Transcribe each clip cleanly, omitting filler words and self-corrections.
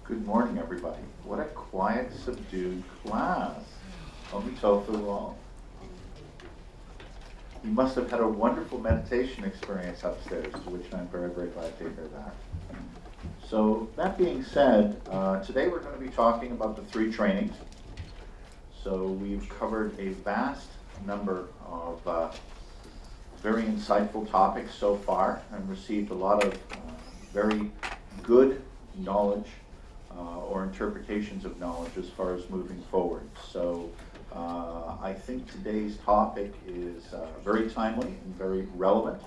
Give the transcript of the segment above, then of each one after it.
Good morning, everybody. What a quiet, subdued class. Omitofu all. You must have had a wonderful meditation experience upstairs, to which I'm very, very glad to hear that. So that being said, today we're going to be talking about the three trainings. So we've covered a vast number of very insightful topics so far and received a lot of very good knowledge or interpretations of knowledge as far as moving forward. So I think today's topic is very timely and very relevant,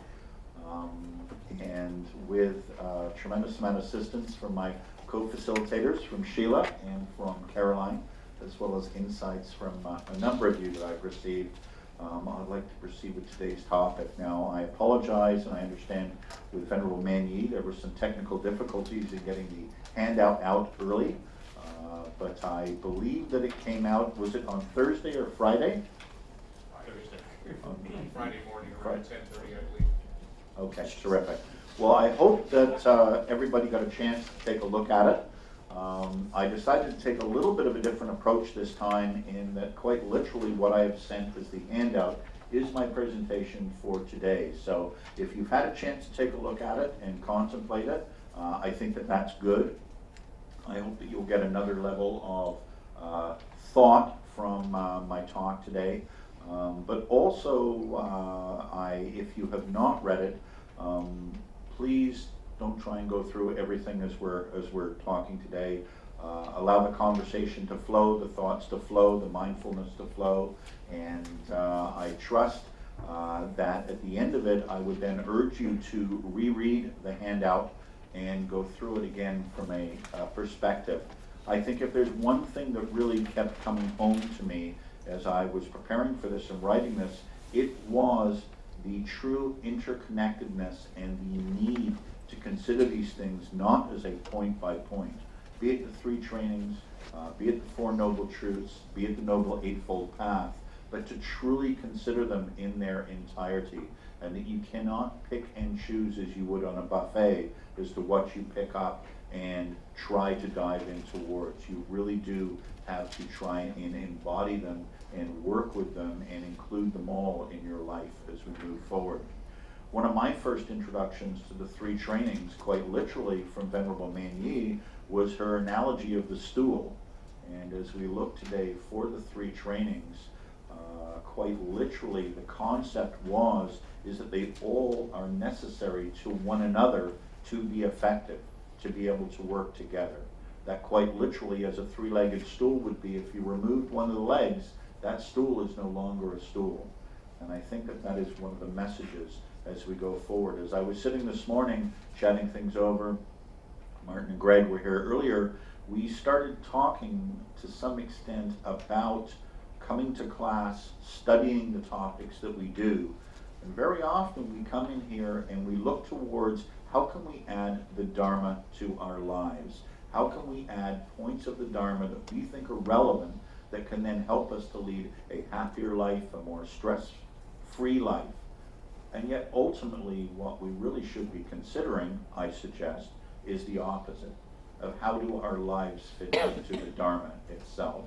and with tremendous amount of assistance from my co-facilitators, from Sheila and from Caroline, as well as insights from a number of you that I've received. I'd like to proceed with today's topic. Now, I apologize, and I understand with Venerable Manyi there were some technical difficulties in getting the handout out early, but I believe that it came out, was it on Thursday or Friday? Thursday. On Friday morning Friday. around 10:30, I believe. Okay, terrific. Well, I hope that everybody got a chance to take a look at it. I decided to take a little bit of a different approach this time, in that quite literally what I have sent as the handout is my presentation for today. So if you've had a chance to take a look at it and contemplate it, I think that that's good. I hope that you'll get another level of thought from my talk today. But also, if you have not read it, please don't try and go through everything as we're talking today. Allow the conversation to flow, the thoughts to flow, the mindfulness to flow, and I trust that at the end of it, I would then urge you to reread the handout and go through it again from a perspective. I think if there's one thing that really kept coming home to me as I was preparing for this and writing this, it was the true interconnectedness and the need to consider these things not as a point by point, be it the three trainings, be it the Four Noble Truths, be it the Noble Eightfold Path, but to truly consider them in their entirety, and that you cannot pick and choose as you would on a buffet as to what you pick up and try to dive in towards. You really do have to try and embody them and work with them and include them all in your life as we move forward. One of my first introductions to the three trainings, quite literally from Venerable Manyi, was her analogy of the stool. And as we look today for the three trainings, quite literally the concept is that they all are necessary to one another to be effective, to be able to work together. That quite literally, as a three-legged stool would be, if you removed one of the legs, that stool is no longer a stool. And I think that that is one of the messages as we go forward. As I was sitting this morning chatting things over, Martin and Greg were here earlier, we started talking to some extent about coming to class, studying the topics that we do. And very often we come in here and we look towards how can we add the Dharma to our lives? How can we add points of the Dharma that we think are relevant that can then help us to lead a happier life, a more stress-free life? And yet ultimately what we really should be considering, I suggest, is the opposite of how do our lives fit into the Dharma itself.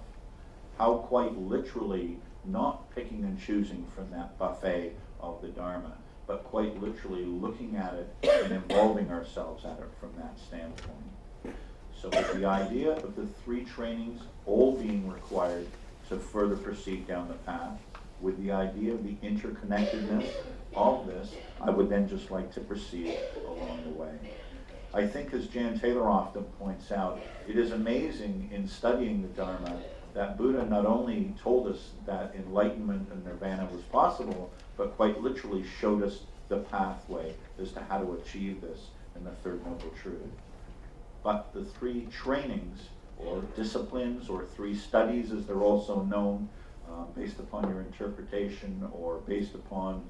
How quite literally not picking and choosing from that buffet of the Dharma, but quite literally looking at it and involving ourselves at it from that standpoint. So with the idea of the three trainings all being required to further proceed down the path, with the idea of the interconnectedness of this, I would then just like to proceed along the way. I think, as Jan Taylor often points out, it is amazing in studying the Dharma that Buddha not only told us that enlightenment and nirvana was possible, but quite literally showed us the pathway as to how to achieve this in the Third Noble Truth. But the three trainings, or disciplines, or three studies as they're also known, based upon your interpretation or based upon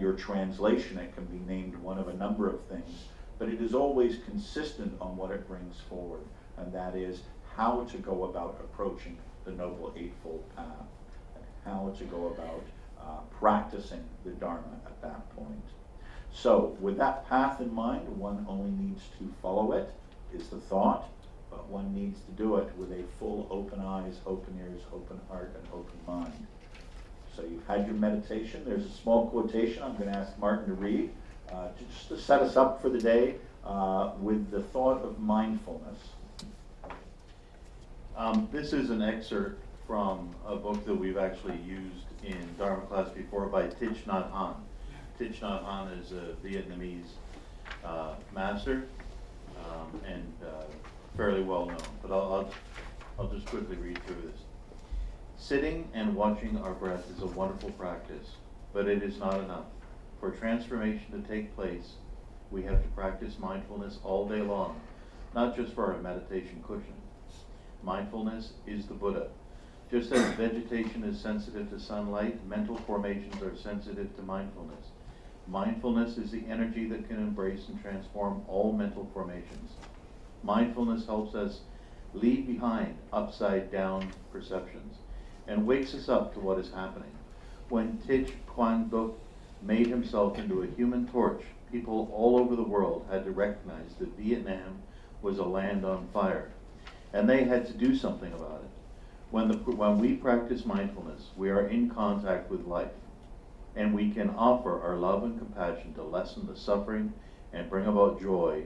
your translation, it can be named one of a number of things, but it is always consistent on what it brings forward, and that is how to go about approaching the Noble Eightfold Path, and how to go about practicing the Dharma at that point. So with that path in mind, one only needs to follow it, is the thought, but but one needs to do it with a full open eyes, open ears, open heart, and open mind. So you've had your meditation. There's a small quotation I'm going to ask Martin to read, just to set us up for the day with the thought of mindfulness. This is an excerpt from a book that we've actually used in Dharma class before by Thich Nhat Hanh. Thich Nhat Hanh is a Vietnamese master and fairly well known, but I'll just quickly read through this. Sitting and watching our breath is a wonderful practice, but it is not enough. For transformation to take place, we have to practice mindfulness all day long, not just for our meditation cushion. Mindfulness is the Buddha. Just as vegetation is sensitive to sunlight, mental formations are sensitive to mindfulness. Mindfulness is the energy that can embrace and transform all mental formations. Mindfulness helps us leave behind upside-down perceptions and wakes us up to what is happening. When Thich Quang Duc made himself into a human torch, people all over the world had to recognize that Vietnam was a land on fire, and they had to do something about it. When we practice mindfulness, we are in contact with life, and we can offer our love and compassion to lessen the suffering and bring about joy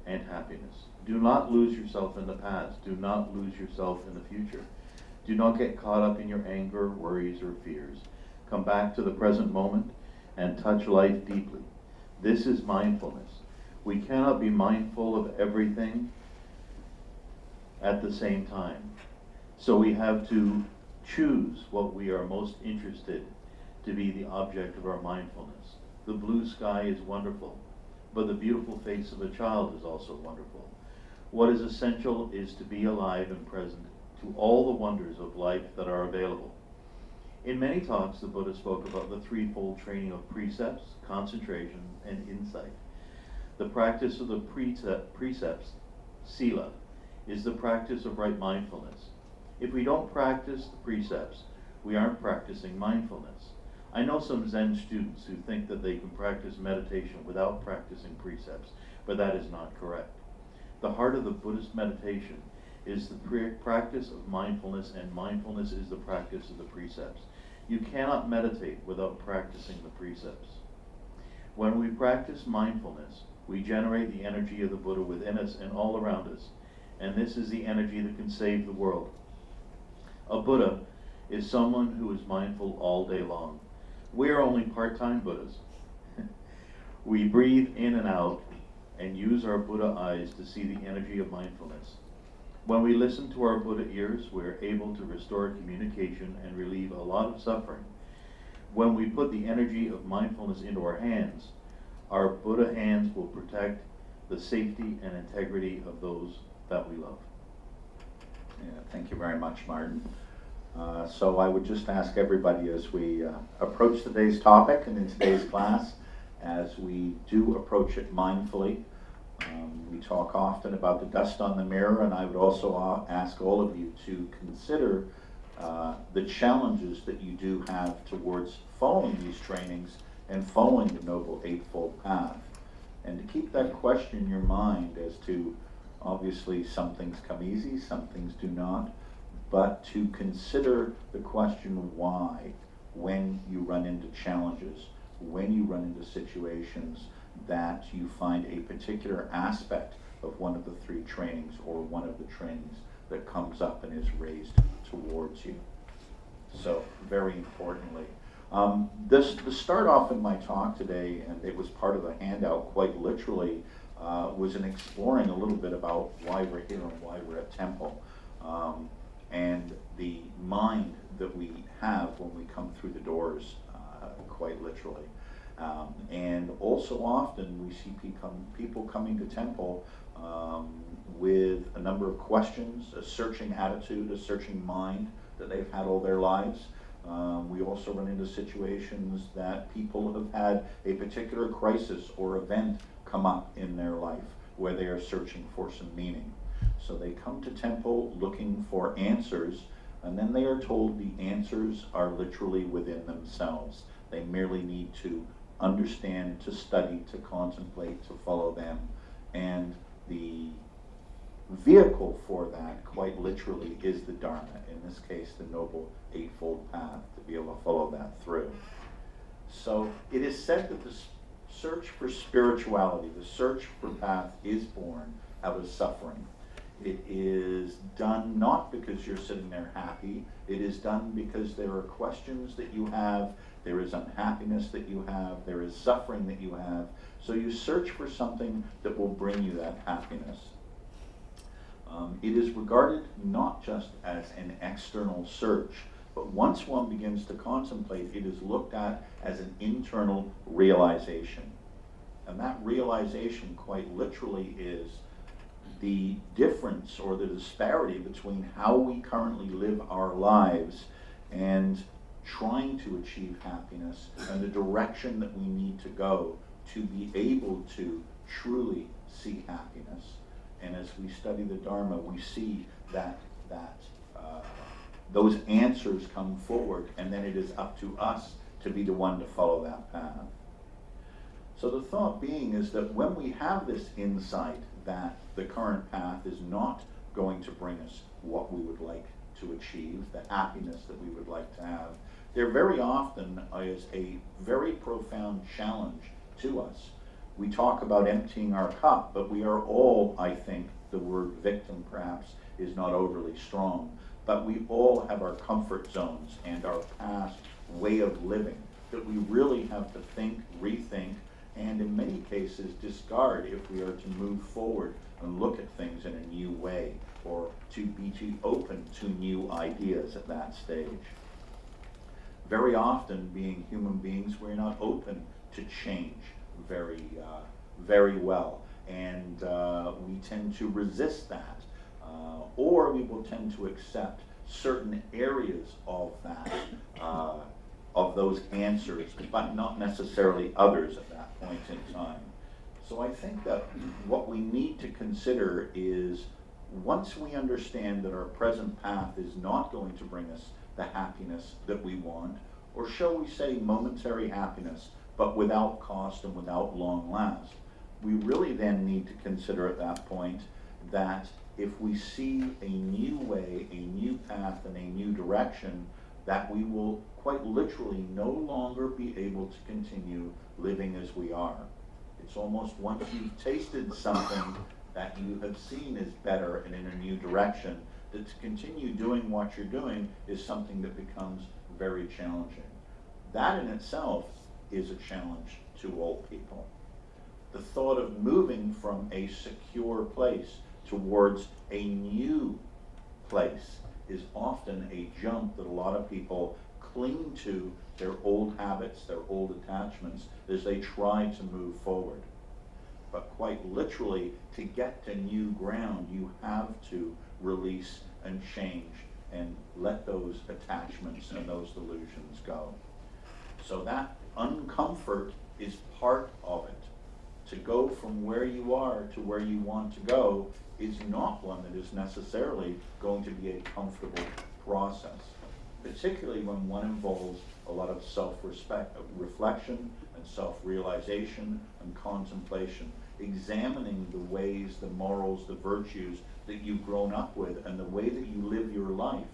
and happiness. Do not lose yourself in the past. Do not lose yourself in the future. Do not get caught up in your anger, worries, or fears. Come back to the present moment and touch life deeply. This is mindfulness. We cannot be mindful of everything at the same time. So we have to choose what we are most interested to be the object of our mindfulness. The blue sky is wonderful, but the beautiful face of a child is also wonderful. What is essential is to be alive and present to all the wonders of life that are available. In many talks, the Buddha spoke about the threefold training of precepts, concentration, and insight. The practice of the precepts, sila, is the practice of right mindfulness. If we don't practice the precepts, we aren't practicing mindfulness. I know some Zen students who think that they can practice meditation without practicing precepts, but that is not correct. The heart of the Buddhist meditation is the practice of mindfulness, and mindfulness is the practice of the precepts. You cannot meditate without practicing the precepts. When we practice mindfulness, we generate the energy of the Buddha within us and all around us, and this is the energy that can save the world. A Buddha is someone who is mindful all day long. We are only part-time Buddhas. We breathe in and out and use our Buddha eyes to see the energy of mindfulness. When we listen to our Buddha ears, we are able to restore communication and relieve a lot of suffering. When we put the energy of mindfulness into our hands, our Buddha hands will protect the safety and integrity of those that we love. Yeah, thank you very much, Martin. So I would just ask everybody as we approach today's topic and in today's class, as we do approach it mindfully. We talk often about the dust on the mirror, and I would also ask all of you to consider the challenges that you do have towards following these trainings and following the Noble Eightfold Path. And to keep that question in your mind as to, obviously some things come easy, some things do not, but to consider the question why when you run into challenges, when you run into situations that you find a particular aspect of one of the three trainings or one of the trainings that comes up and is raised towards you. So, very importantly. The start off in my talk today, and it was part of the handout quite literally, was in exploring a little bit about why we're here and why we're at Temple. And the mind that we have when we come through the doors, quite literally. And also often we see people coming to Temple with a number of questions, a searching attitude, a searching mind that they've had all their lives. We also run into situations that people have had a particular crisis or event come up in their life where they are searching for some meaning. So they come to Temple looking for answers, and then they are told the answers are literally within themselves. They merely need to understand, to study, to contemplate, to follow them. And the vehicle for that, quite literally, is the Dharma, in this case, the Noble Eightfold Path, to be able to follow that through. So it is said that the search for spirituality, the search for path, is born out of suffering. It is done not because you're sitting there happy. It is done because there are questions that you have, there is unhappiness that you have, there is suffering that you have. So you search for something that will bring you that happiness. It is regarded not just as an external search, but once one begins to contemplate, it is looked at as an internal realization. And that realization quite literally is the difference or the disparity between how we currently live our lives and trying to achieve happiness and the direction that we need to go to be able to truly see happiness. And as we study the Dharma, we see that those answers come forward, and then it is up to us to be the one to follow that path. So the thought being is that when we have this insight that the current path is not going to bring us what we would like to achieve, the happiness that we would like to have, there very often is a very profound challenge to us. We talk about emptying our cup, but we are all, I think, the word victim perhaps is not overly strong, but we all have our comfort zones and our past way of living that we really have to think, rethink, and in many cases discard if we are to move forward and look at things in a new way, or to be too open to new ideas at that stage. Very often, being human beings, we're not open to change very well, and we tend to resist that, or we will tend to accept certain areas of that, of those answers, but not necessarily others at that point in time. So I think that what we need to consider is, once we understand that our present path is not going to bring us the happiness that we want, or shall we say momentary happiness, but without cost and without long last, we really then need to consider at that point that if we see a new way, a new path, and a new direction, that we will quite literally no longer be able to continue living as we are. It's almost once you've tasted something that you have seen is better and in a new direction, that to continue doing what you're doing is something that becomes very challenging. That in itself is a challenge to all people. The thought of moving from a secure place towards a new place is often a jump that a lot of people cling to their old habits, their old attachments, as they try to move forward. But quite literally, to get to new ground, you have to release and change and let those attachments and those delusions go. So that uncomfort is part of it. To go from where you are to where you want to go is not one that is necessarily going to be a comfortable process, particularly when one involves a lot of reflection and self-realization and contemplation, examining the ways, the morals, the virtues that you've grown up with and the way that you live your life,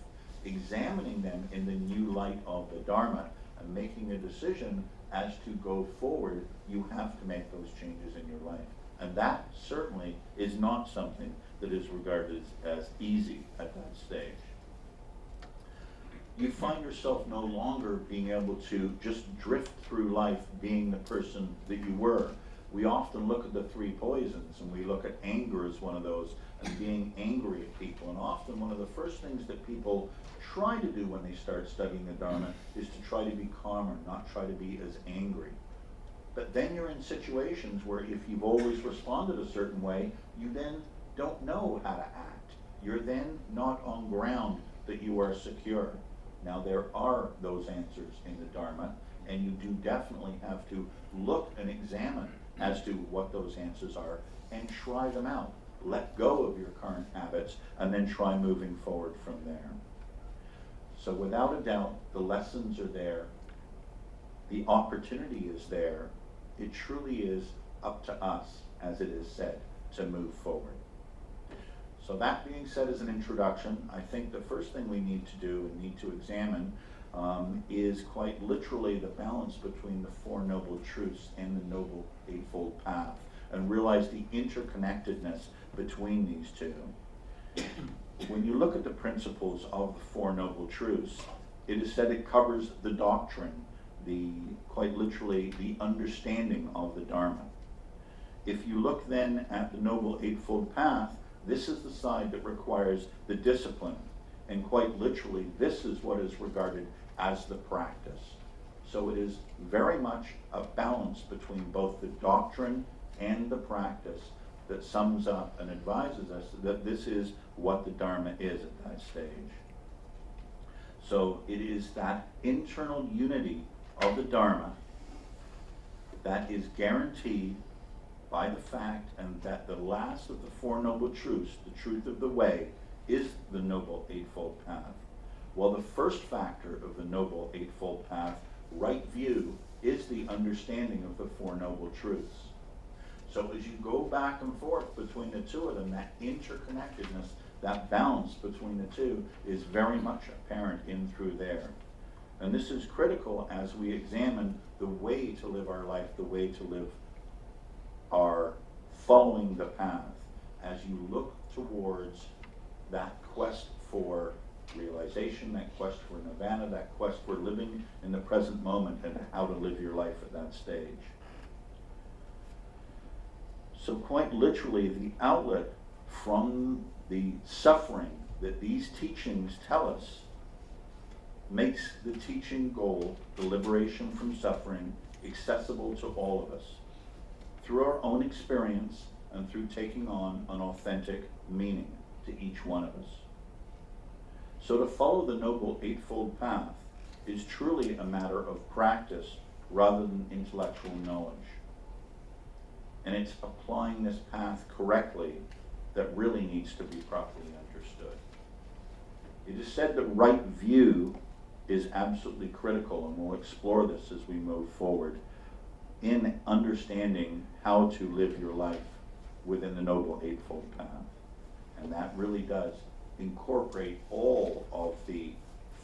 examining them in the new light of the Dharma, and making a decision as to go forward. You have to make those changes in your life. And that certainly is not something that is regarded as easy at that stage. You find yourself no longer being able to just drift through life being the person that you were. We often look at the three poisons, and we look at anger as one of those, and being angry at people. And often one of the first things that people try to do when they start studying the Dharma is to try to be calmer, not try to be as angry. But then you're in situations where if you've always responded a certain way, you then don't know how to act. You're then not on ground that you are secure. Now there are those answers in the Dharma, and you do definitely have to look and examine as to what those answers are and try them out. Let go of your current habits and then try moving forward from there. So without a doubt, the lessons are there. The opportunity is there. It truly is up to us, as it is said, to move forward. So that being said as an introduction, I think the first thing we need to do and need to examine is quite literally the balance between the Four Noble Truths and the Noble Eightfold Path, and realize the interconnectedness between these two. When you look at the principles of the Four Noble Truths, it is said it covers the doctrine, quite literally the understanding of the Dharma. If you look then at the Noble Eightfold Path, this is the side that requires the discipline, and quite literally this is what is regarded as the practice. So it is very much a balance between both the doctrine and the practice that sums up and advises us that this is what the Dharma is at that stage. So it is that internal unity of the Dharma that is guaranteed by the fact and that the last of the Four Noble Truths, the truth of the way, is the Noble Eightfold Path. While the first factor of the Noble Eightfold Path, right view, is the understanding of the Four Noble Truths. So as you go back and forth between the two of them, that interconnectedness, that balance between the two is very much apparent in through there. And this is critical as we examine the way to live our life, the way to live our following the path, as you look towards that quest for realization, that quest for nirvana, that quest for living in the present moment and how to live your life at that stage. So quite literally, the outlet from the suffering that these teachings tell us makes the teaching goal, the liberation from suffering, accessible to all of us through our own experience and through taking on an authentic meaning to each one of us. So to follow the Noble Eightfold Path is truly a matter of practice rather than intellectual knowledge. And it's applying this path correctly that really needs to be properly understood. It is said that right view is absolutely critical, and we'll explore this as we move forward in understanding how to live your life within the Noble Eightfold Path. And that really does incorporate all of the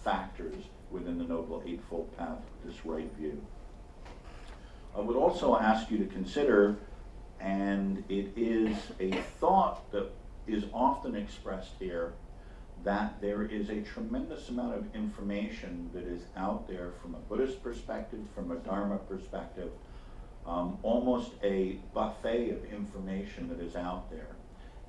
factors within the Noble Eightfold Path, this right view. I would also ask you to consider, and it is a thought that is often expressed here, that there is a tremendous amount of information that is out there from a Buddhist perspective, from a Dharma perspective, almost a buffet of information that is out there.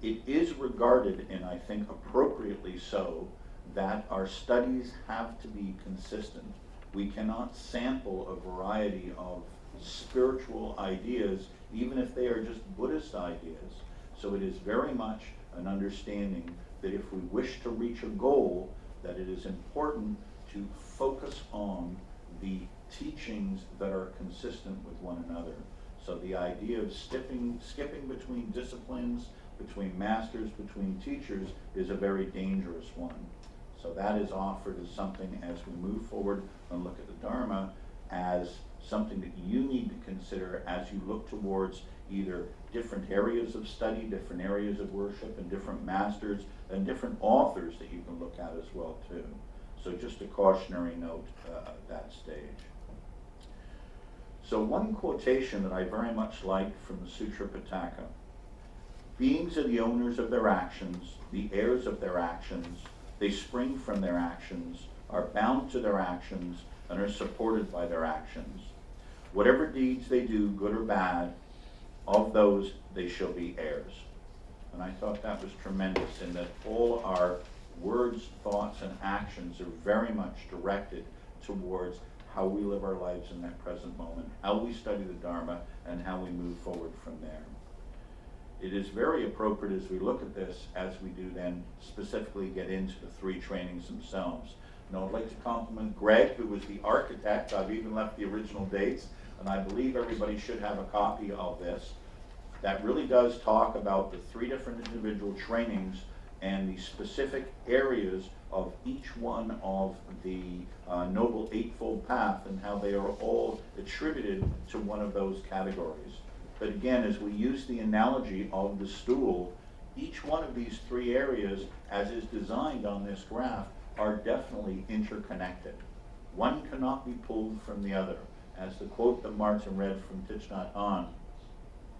It is regarded, and I think appropriately so, that our studies have to be consistent. We cannot sample a variety of spiritual ideas, even if they are just Buddhist ideas. So it is very much an understanding that if we wish to reach a goal, that it is important to focus on the teachings that are consistent with one another. So the idea of skipping between disciplines, between masters, between teachers, is a very dangerous one. So that is offered as something as we move forward and look at the Dharma as something that you need to consider as you look towards either different areas of study, different areas of worship, and different masters, and different authors that you can look at as well too. So just a cautionary note at that stage. So one quotation that I very much like from the Sutra Pitaka: beings are the owners of their actions, the heirs of their actions, they spring from their actions, are bound to their actions, and are supported by their actions. Whatever deeds they do, good or bad, of those they shall be heirs. And I thought that was tremendous, in that all our words, thoughts, and actions are very much directed towards how we live our lives in that present moment, how we study the Dharma, and how we move forward from there. It is very appropriate as we look at this, as we do then specifically get into the three trainings themselves. Now I'd like to compliment Greg, who was the architect. I've even left the original dates, and I believe everybody should have a copy of this. That really does talk about the three different individual trainings and the specific areas of each one of the Noble Eightfold Path and how they are all attributed to one of those categories. But again, as we use the analogy of the stool, each one of these three areas, as is designed on this graph, are definitely interconnected. One cannot be pulled from the other. As the quote that Martin read from Thich Nhat Hanh,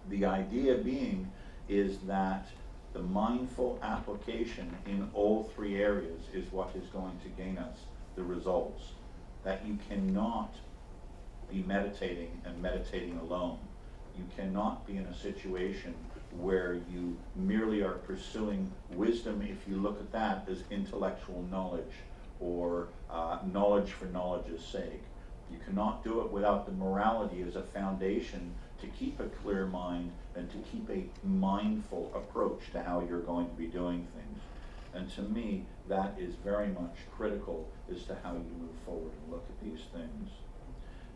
the idea being is that the mindful application in all three areas is what is going to gain us the results. That you cannot be meditating and meditating alone. You cannot be in a situation where you merely are pursuing wisdom, if you look at that as intellectual knowledge or knowledge for knowledge's sake. You cannot do it without the morality as a foundation to keep a clear mind and to keep a mindful approach to how you're going to be doing things. And to me, that is very much critical as to how you move forward and look at these things.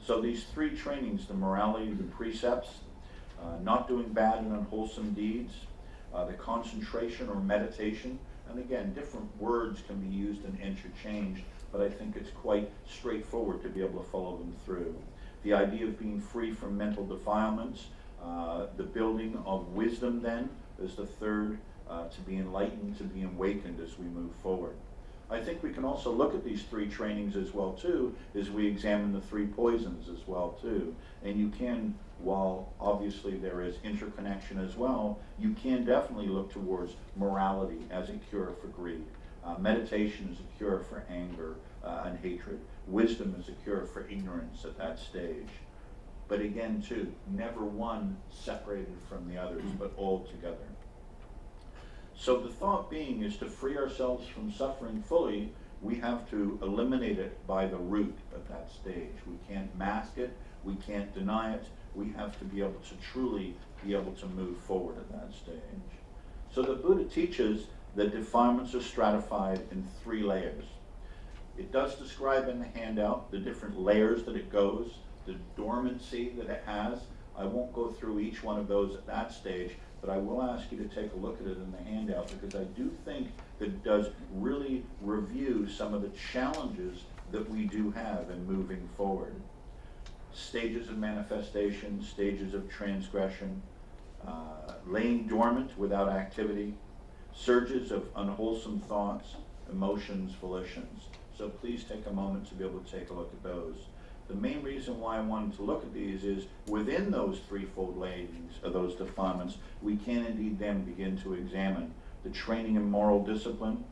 So these three trainings, the morality, the precepts, not doing bad and unwholesome deeds, the concentration or meditation, and again, different words can be used and interchanged, but I think it's quite straightforward to be able to follow them through. The idea of being free from mental defilements, the building of wisdom then is the third, to be enlightened, to be awakened as we move forward. I think we can also look at these three trainings as well too, as we examine the three poisons as well too. And you can, while obviously there is interconnection as well, you can definitely look towards morality as a cure for greed. Meditation is a cure for anger and hatred. Wisdom is a cure for ignorance at that stage. But again too, never one separated from the others, but all together. So the thought being is to free ourselves from suffering fully, we have to eliminate it by the root at that stage. We can't mask it, we can't deny it, we have to be able to truly be able to move forward at that stage. So the Buddha teaches that defilements are stratified in three layers. It does describe in the handout the different layers that it goes, the dormancy that it has. I won't go through each one of those at that stage, but I will ask you to take a look at it in the handout because I do think that it does really review some of the challenges that we do have in moving forward. Stages of manifestation, stages of transgression, laying dormant without activity, surges of unwholesome thoughts, emotions, volitions. So please take a moment to be able to take a look at those. The main reason why I wanted to look at these is within those threefold layings of those defilements, we can indeed then begin to examine the training in moral discipline,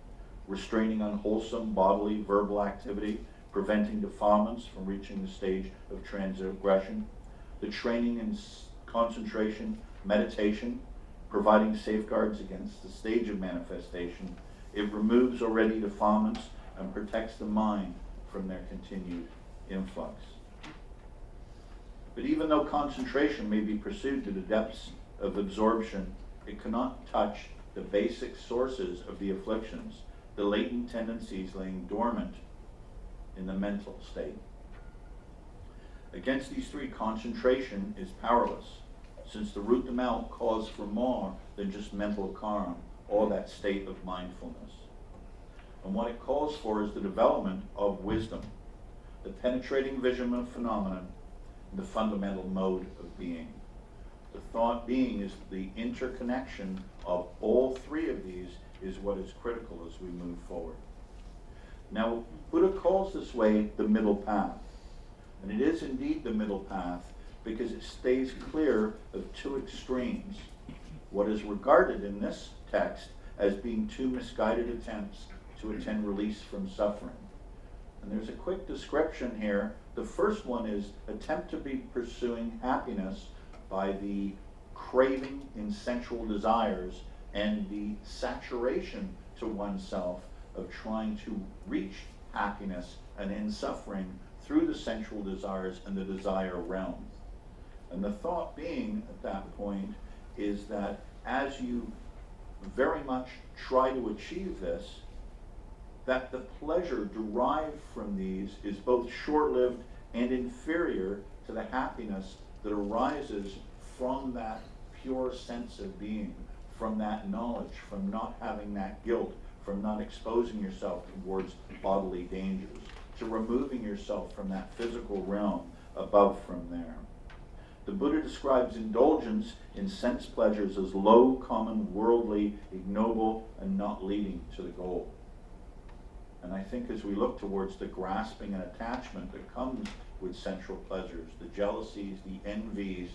restraining unwholesome bodily, verbal activity, preventing defilements from reaching the stage of transgression, the training in concentration, meditation, providing safeguards against the stage of manifestation. It removes already defilements and protects the mind from their continued influx. But even though concentration may be pursued to the depths of absorption, it cannot touch the basic sources of the afflictions, the latent tendencies laying dormant in the mental state. Against these three, concentration is powerless, since to root them out calls for more than just mental calm or that state of mindfulness. And what it calls for is the development of wisdom, the penetrating vision of phenomenon, the fundamental mode of being. The thought being is the interconnection of all three of these is what is critical as we move forward. Now, Buddha calls this way the middle path. And it is indeed the middle path because it stays clear of two extremes. What is regarded in this text as being two misguided attempts to attain release from suffering. And there's a quick description here. The first one is attempt to be pursuing happiness by the craving in sensual desires and the saturation to oneself of trying to reach happiness and end suffering through the sensual desires and the desire realm. And the thought being at that point is that as you very much try to achieve this, that the pleasure derived from these is both short-lived and inferior to the happiness that arises from that pure sense of being, from that knowledge, from not having that guilt, from not exposing yourself towards bodily dangers, to removing yourself from that physical realm above from there. The Buddha describes indulgence in sense pleasures as low, common, worldly, ignoble, and not leading to the goal. And I think as we look towards the grasping and attachment that comes with sensual pleasures, the jealousies, the envies,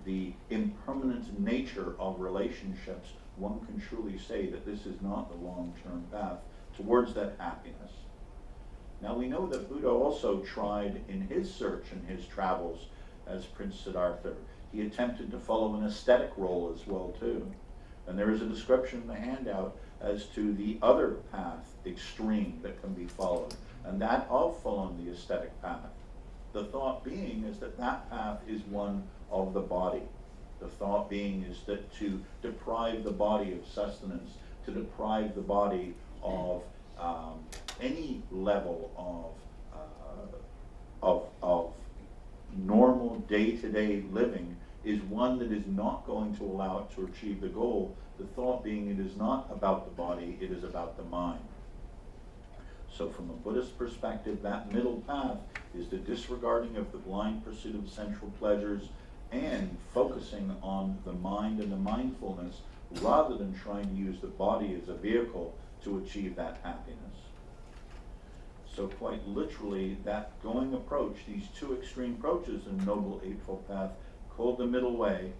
the impermanent nature of relationships, one can truly say that this is not the long-term path towards that happiness. Now we know that Buddha also tried in his search and his travels as Prince Siddhartha. He attempted to follow an aesthetic role as well too. And there is a description in the handout as to the other path, extreme, that can be followed, and that of following the aesthetic path. The thought being is that that path is one of the body. The thought being is that to deprive the body of sustenance, to deprive the body of any level of normal day-to-day living is one that is not going to allow it to achieve the goal. The thought being it is not about the body, it is about the mind. So from a Buddhist perspective, that middle path is the disregarding of the blind pursuit of sensual pleasures and focusing on the mind and the mindfulness rather than trying to use the body as a vehicle to achieve that happiness. So quite literally, that going approach, these two extreme approaches in Noble Eightfold Path, called the middle way,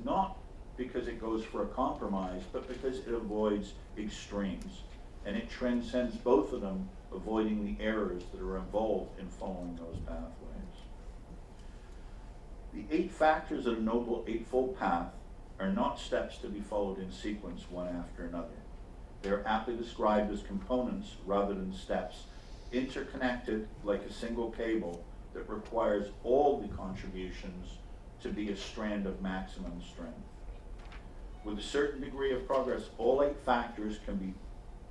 not because it goes for a compromise, but because it avoids extremes. And it transcends both of them, avoiding the errors that are involved in following those pathways. The 8 factors of the Noble Eightfold Path are not steps to be followed in sequence one after another. They are aptly described as components rather than steps, interconnected like a single cable that requires all the contributions to be a strand of maximum strength. With a certain degree of progress, all 8 factors can be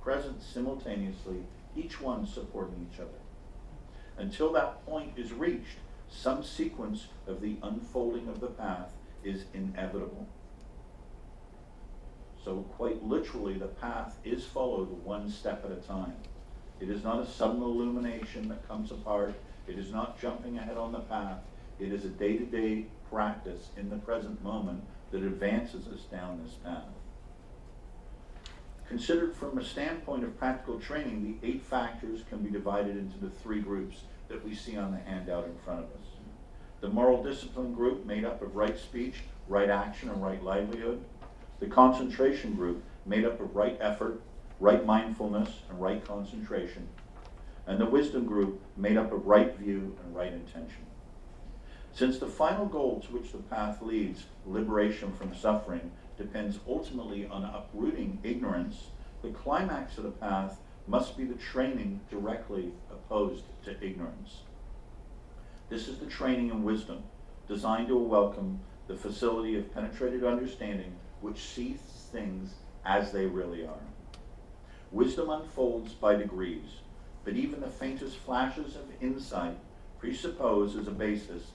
present simultaneously, each one supporting each other. Until that point is reached, some sequence of the unfolding of the path is inevitable. So quite literally, the path is followed one step at a time. It is not a sudden illumination that comes apart. It is not jumping ahead on the path. It is a day-to-day practice in the present moment that advances us down this path. Considered from a standpoint of practical training, the 8 factors can be divided into the 3 groups that we see on the handout in front of us. The moral discipline group, made up of right speech, right action, and right livelihood. The concentration group, made up of right effort, right mindfulness, and right concentration. And the wisdom group, made up of right view and right intention. Since the final goal to which the path leads, liberation from suffering, depends ultimately on uprooting ignorance, the climax of the path must be the training directly opposed to ignorance. This is the training in wisdom, designed to welcome the facility of penetrated understanding which sees things as they really are. Wisdom unfolds by degrees, but even the faintest flashes of insight presuppose as a basis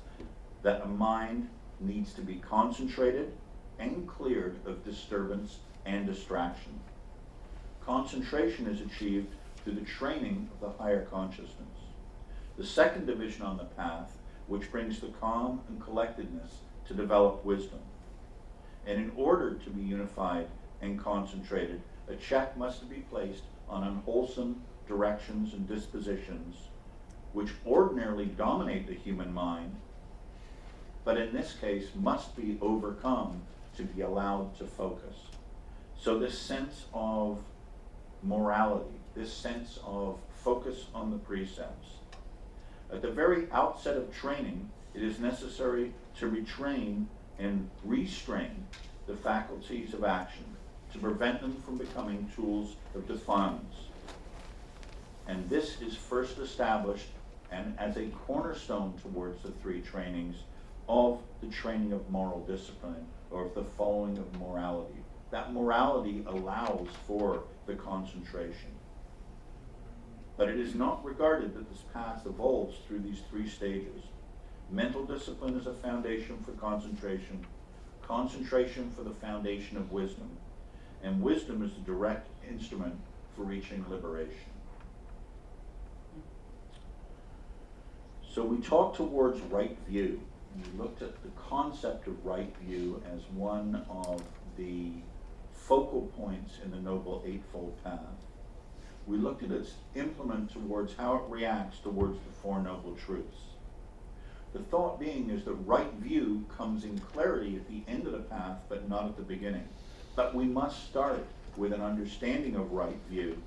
that a mind needs to be concentrated and cleared of disturbance and distraction. Concentration is achieved through the training of the higher consciousness. The second division on the path, which brings the calm and collectedness to develop wisdom. And in order to be unified and concentrated, a check must be placed on unwholesome directions and dispositions which ordinarily dominate the human mind, but in this case must be overcome to be allowed to focus. So this sense of morality, this sense of focus on the precepts. At the very outset of training, it is necessary to retrain and restrain the faculties of action to prevent them from becoming tools of defiance. And this is first established and as a cornerstone towards the 3 trainings of the training of moral discipline, or of the following of morality. That morality allows for the concentration. But it is not regarded that this path evolves through these 3 stages. Mental discipline is a foundation for concentration, concentration for the foundation of wisdom, and wisdom is the direct instrument for reaching liberation. So we talk towards right view. we looked at the concept of right view as one of the focal points in the Noble Eightfold Path. We looked at its implement towards how it reacts towards the Four Noble Truths. The thought being is that right view comes in clarity at the end of the path, but not at the beginning. But we must start with an understanding of right view,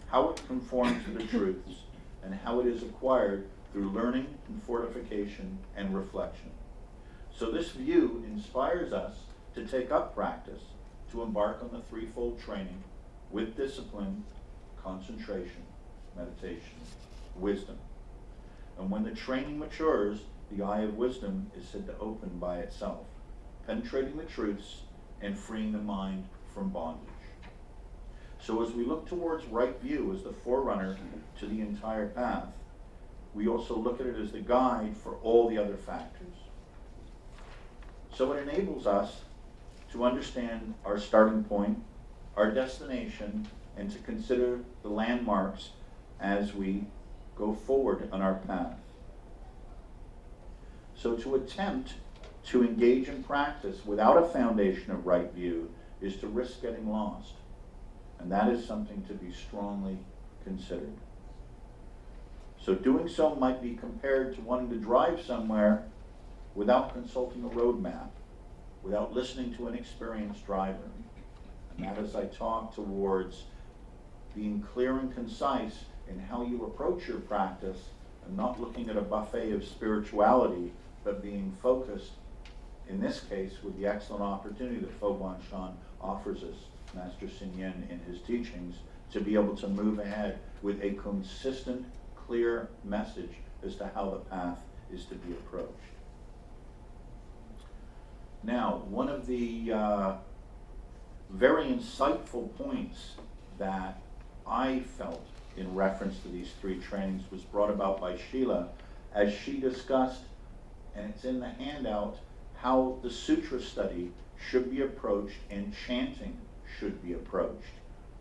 how it conforms to the truths, and how it is acquired through learning and fortification and reflection. So this view inspires us to take up practice, to embark on the threefold training with discipline, concentration, meditation, wisdom. And when the training matures, the eye of wisdom is said to open by itself, penetrating the truths and freeing the mind from bondage. So as we look towards right view as the forerunner to the entire path, we also look at it as the guide for all the other factors. So it enables us to understand our starting point, our destination, and to consider the landmarks as we go forward on our path. So to attempt to engage in practice without a foundation of right view is to risk getting lost. And that is something to be strongly considered. So doing so might be compared to wanting to drive somewhere without consulting a road map, without listening to an experienced driver. And that as I talk towards being clear and concise in how you approach your practice and not looking at a buffet of spirituality, but being focused, in this case, with the excellent opportunity that Fo Guang Shan offers us, Master Hsien Yuen in his teachings, to be able to move ahead with a consistent, clear message as to how the path is to be approached. Now, one of the very insightful points that I felt in reference to these three trainings was brought about by Sheila as she discussed, and it's in the handout, how the sutra study should be approached and chanting should be approached.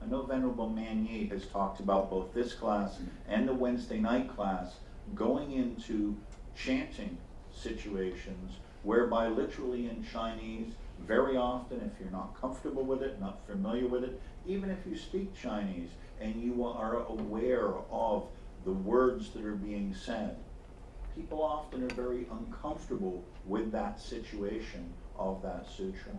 I know Venerable Man Yi has talked about both this class and the Wednesday night class going into chanting situations whereby literally in Chinese, very often if you're not comfortable with it, not familiar with it, even if you speak Chinese and you are aware of the words that are being said, people often are very uncomfortable with that situation of that sutra.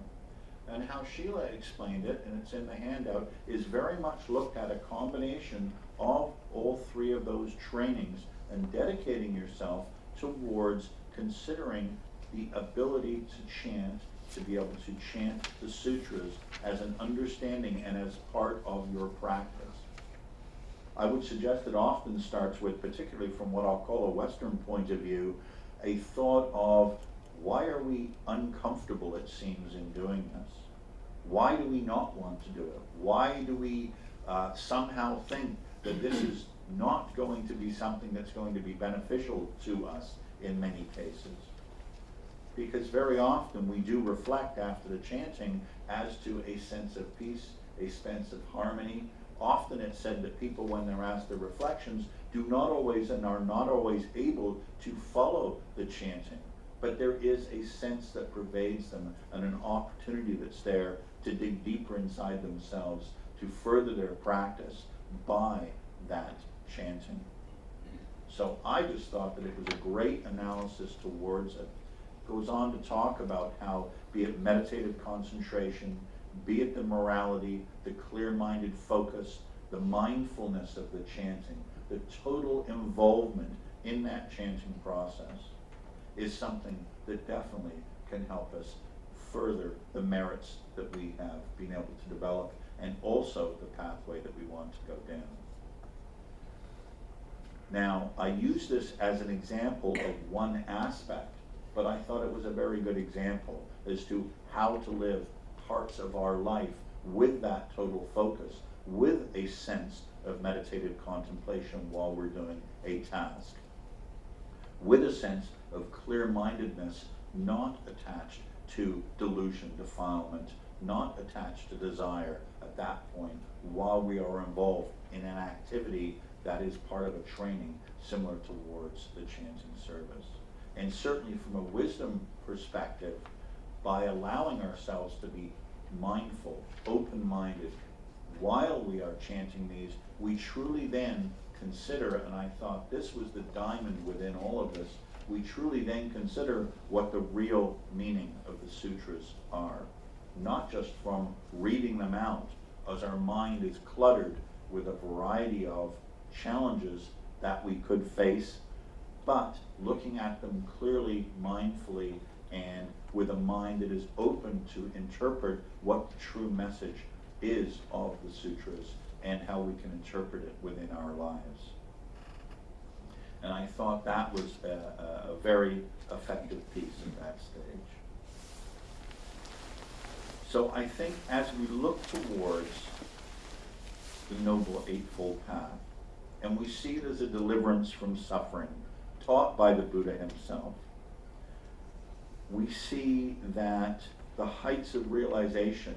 And how Sheila explained it, and it's in the handout, is very much looked at a combination of all three of those trainings and dedicating yourself towards considering the ability to chant, to be able to chant the sutras as an understanding and as part of your practice. I would suggest it often starts with, particularly from what I'll call a Western point of view, a thought of why are we uncomfortable, it seems, in doing this? Why do we not want to do it? Why do we somehow think that this is not going to be something that's going to be beneficial to us in many cases? Because very often we do reflect after the chanting as to a sense of peace, a sense of harmony. Often it's said that people, when they're asked their reflections, do not always and are not always able to follow the chanting. But there is a sense that pervades them and an opportunity that's there to dig deeper inside themselves to further their practice by that chanting. So I just thought that it was a great analysis towards it. Goes on to talk about how, be it meditative concentration, be it the morality, the clear-minded focus, the mindfulness of the chanting, the total involvement in that chanting process is something that definitely can help us further the merits that we have been able to develop and also the pathway that we want to go down. Now, I use this as an example of one aspect, but I thought it was a very good example as to how to live parts of our life with that total focus, with a sense of meditative contemplation while we're doing a task, with a sense of clear-mindedness, not attached to delusion, defilement, not attached to desire at that point while we are involved in an activity that is part of a training similar towards the chanting service. And certainly from a wisdom perspective, by allowing ourselves to be mindful, open-minded, while we are chanting these, we truly then consider, and I thought this was the diamond within all of this, we truly then consider what the real meaning of the sutras are. Not just from reading them out, as our mind is cluttered with a variety of challenges that we could face, but looking at them clearly, mindfully, and with a mind that is open to interpret what the true message is of the sutras and how we can interpret it within our lives. And I thought that was a very effective piece at that stage. So I think as we look towards the Noble Eightfold Path, and we see it as a deliverance from suffering, taught by the Buddha himself, we see that the heights of realization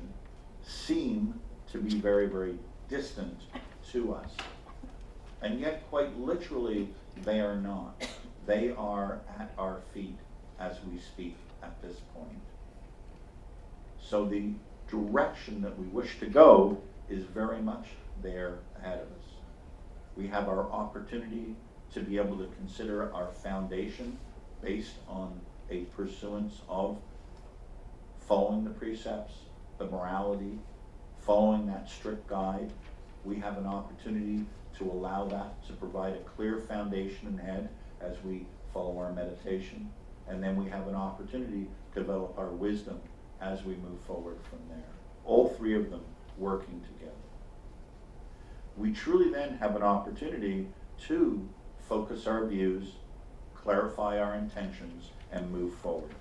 seem to be very, very distant to us. And yet, quite literally, they are not. They are at our feet as we speak at this point. So the direction that we wish to go is very much there ahead of us. We have our opportunity to be able to consider our foundation based on a pursuance of following the precepts, the morality, following that strict guide. We have an opportunity to allow that to provide a clear foundation ahead as we follow our meditation. And then we have an opportunity to develop our wisdom as we move forward from there. All three of them working together. We truly then have an opportunity to focus our views, clarify our intentions, and move forward.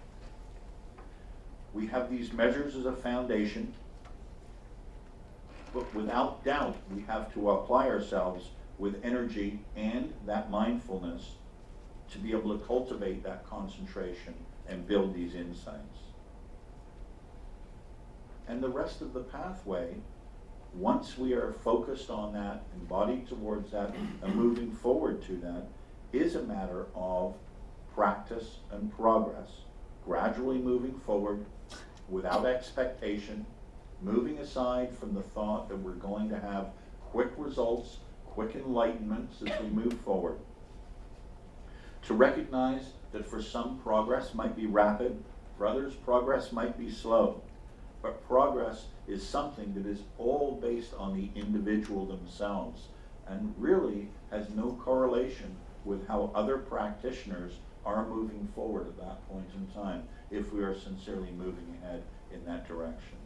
We have these measures as a foundation, but without doubt, we have to apply ourselves with energy and that mindfulness to be able to cultivate that concentration and build these insights. And the rest of the pathway, once we are focused on that, embodied towards that, and moving forward to that, is a matter of practice and progress, gradually moving forward without expectation, moving aside from the thought that we're going to have quick results, quick enlightenments as we move forward. To recognize that for some progress might be rapid, for others progress might be slow, but progress is something that is all based on the individual themselves and really has no correlation with how other practitioners are moving forward at that point in time, if we are sincerely moving ahead in that direction.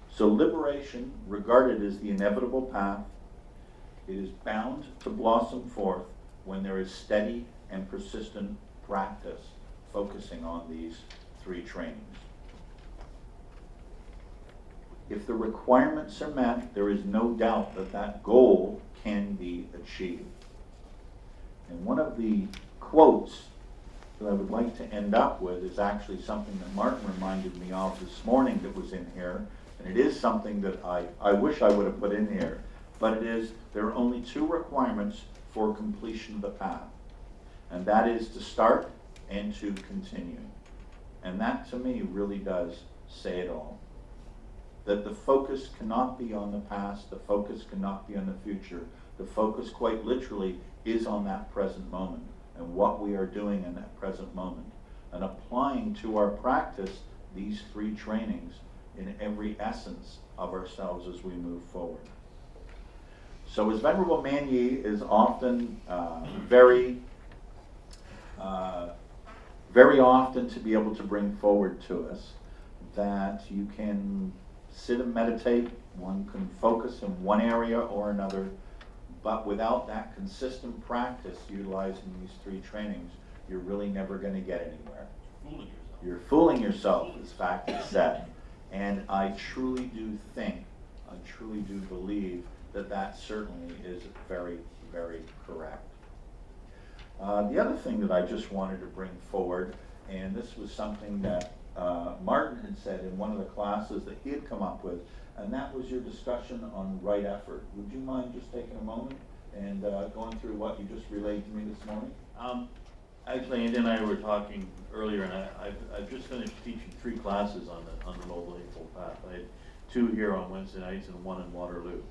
So liberation, regarded as the inevitable path, it is bound to blossom forth when there is steady and persistent practice focusing on these three trainings. If the requirements are met, there is no doubt that that goal can be achieved. And one of the quotes that I would like to end up with is actually something that Martin reminded me of this morning that was in here, and it is something that I wish I would have put in here, but it is, there are only two requirements for completion of the path, and that is to start and to continue. And that to me really does say it all. That the focus cannot be on the past, the focus cannot be on the future. The focus quite literally is on that present moment and what we are doing in that present moment, and applying to our practice these three trainings in every essence of ourselves as we move forward. So as Venerable Manyi is often very often to be able to bring forward to us, that you can sit and meditate, one can focus in one area or another, but without that consistent practice utilizing these three trainings, you're really never going to get anywhere. Fooling yourself. You're fooling yourself, as fact is said. And I truly do think, I truly do believe that that certainly is very, very correct. The other thing that I just wanted to bring forward, and this was something that Martin had said in one of the classes that he had come up with, and that was your discussion on right effort. Would you mind just taking a moment and going through what you just relayed to me this morning? Actually, Andy and I were talking earlier, and I've just finished teaching 3 classes on the Noble Eightfold Path. I had 2 here on Wednesday nights and 1 in Waterloo.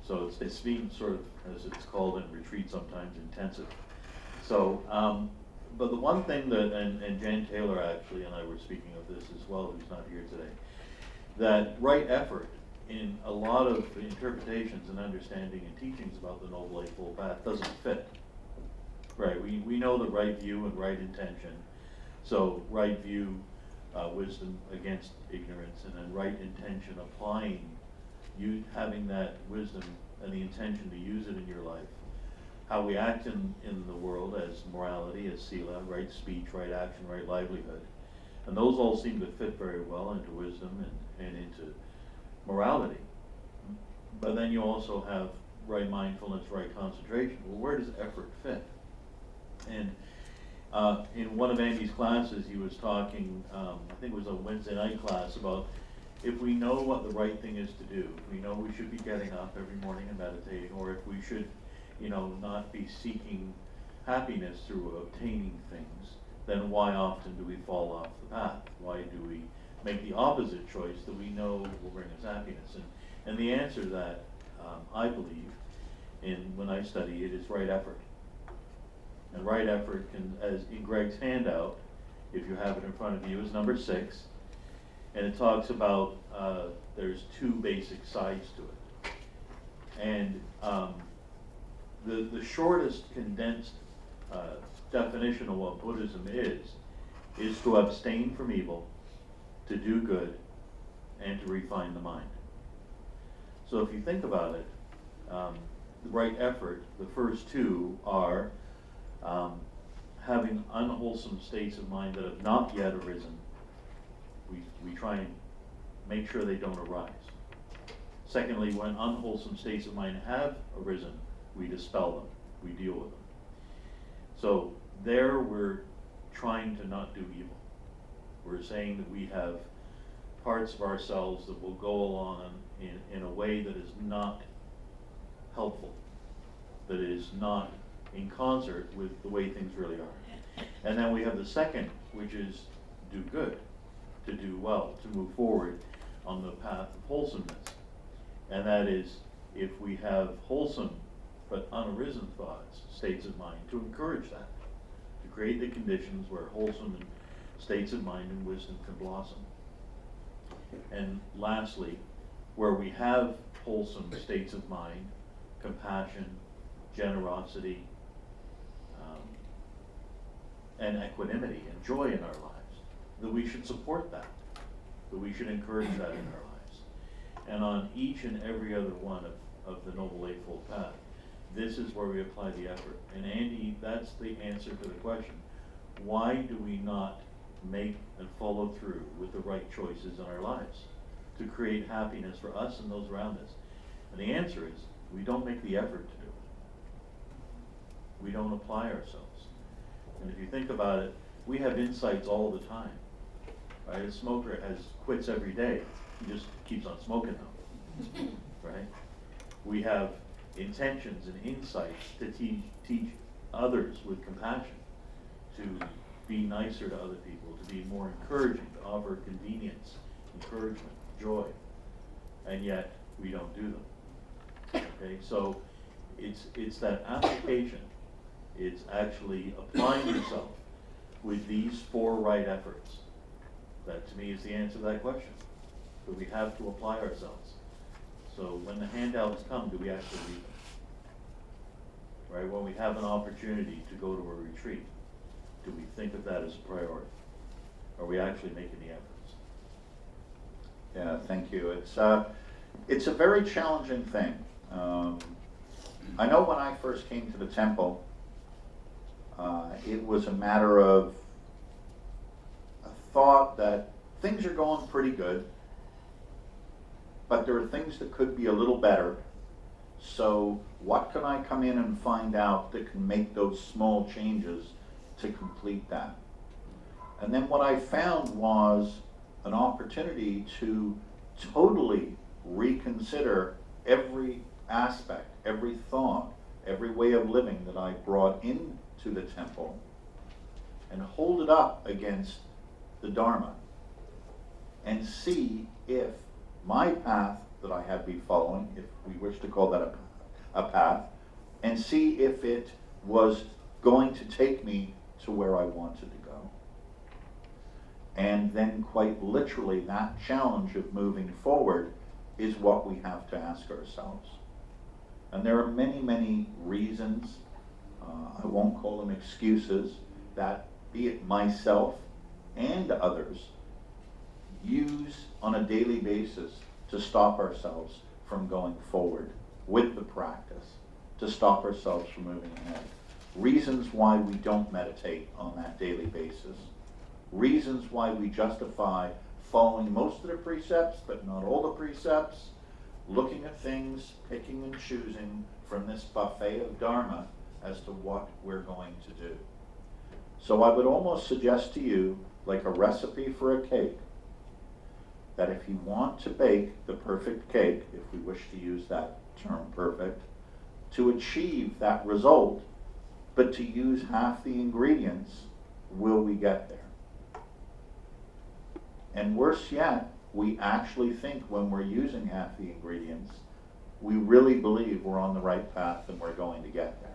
So it's being sort of, as it's called in retreat sometimes, intensive. So, but the one thing that, and Jan Taylor actually and I were speaking of this as well, who's not here today, that right effort in a lot of interpretations and understanding and teachings about the Noble Eightfold Path doesn't fit. Right, we know the right view and right intention. So right view, wisdom against ignorance, and then right intention, applying, you having that wisdom and the intention to use it in your life. How we act in the world as morality, as sila, right speech, right action, right livelihood. And those all seem to fit very well into wisdom and into morality. But then you also have right mindfulness, right concentration. Well, where does effort fit? And in one of Andy's classes, he was talking, I think it was a Wednesday night class, about if we know what the right thing is to do, if we know we should be getting up every morning and meditating, or if we should, not be seeking happiness through obtaining things, then why often do we fall off the path? Why do we make the opposite choice that we know will bring us happiness? And the answer to that, I believe, when I study it, is right effort. And right effort can, as in Greg's handout, if you have it in front of you, is number 6. And it talks about, there's 2 basic sides to it. And the shortest condensed definition of what Buddhism is to abstain from evil, to do good, and to refine the mind. So if you think about it, the right effort, the first 2 are having unwholesome states of mind that have not yet arisen. We try and make sure they don't arise. Secondly, when unwholesome states of mind have arisen, we dispel them, we deal with them. So there we're trying to not do evil. We're saying that we have parts of ourselves that will go along in a way that is not helpful, that is not in concert with the way things really are. And then we have the second, which is do good, to do well, to move forward on the path of wholesomeness. And that is, if we have wholesome but unarisen thoughts, states of mind, to encourage that, to create the conditions where wholesome states of mind and wisdom can blossom. And lastly, where we have wholesome states of mind, compassion, generosity, and equanimity and joy in our lives, that we should support that we should encourage that in our lives. And on each and every other one of the Noble Eightfold Path, this is where we apply the effort. And Andy, that's the answer to the question. Why do we not make and follow through with the right choices in our lives to create happiness for us and those around us? And the answer is, we don't make the effort to do it. We don't apply ourselves. And if you think about it, we have insights all the time. Right? A smoker quits every day. He just keeps on smoking now. Right? We have intentions and insights to teach others with compassion, to be nicer to other people, to be more encouraging, to offer convenience, encouragement, joy. And yet, we don't do them. Okay? So, it's that application. It's actually applying yourself with these 4 right efforts. That to me is the answer to that question. But we have to apply ourselves. So when the handouts come, do we actually read them? Right? When we have an opportunity to go to a retreat, do we think of that as a priority? Are we actually making the efforts? Yeah, thank you. It's a very challenging thing. I know when I first came to the temple, it was a matter of a thought that things are going pretty good, but there are things that could be a little better. So what can I come in and find out that can make those small changes to complete that? And then what I found was an opportunity to totally reconsider every aspect, every thought, every way of living that I brought into the temple, and hold it up against the Dharma and see if my path that I have been following, if we wish to call that a path, and see if it was going to take me to where I wanted to go. And then quite literally that challenge of moving forward is what we have to ask ourselves. And there are many, many reasons, I won't call them excuses, that be it myself and others use on a daily basis to stop ourselves from going forward with the practice, to stop ourselves from moving ahead. Reasons why we don't meditate on that daily basis. Reasons why we justify following most of the precepts, but not all the precepts, looking at things, picking and choosing from this buffet of Dharma as to what we're going to do. So I would almost suggest to you, like a recipe for a cake, that if you want to bake the perfect cake, if we wish to use that term perfect, to achieve that result, but to use half the ingredients, will we get there? And worse yet, we actually think when we're using half the ingredients, we really believe we're on the right path and we're going to get there.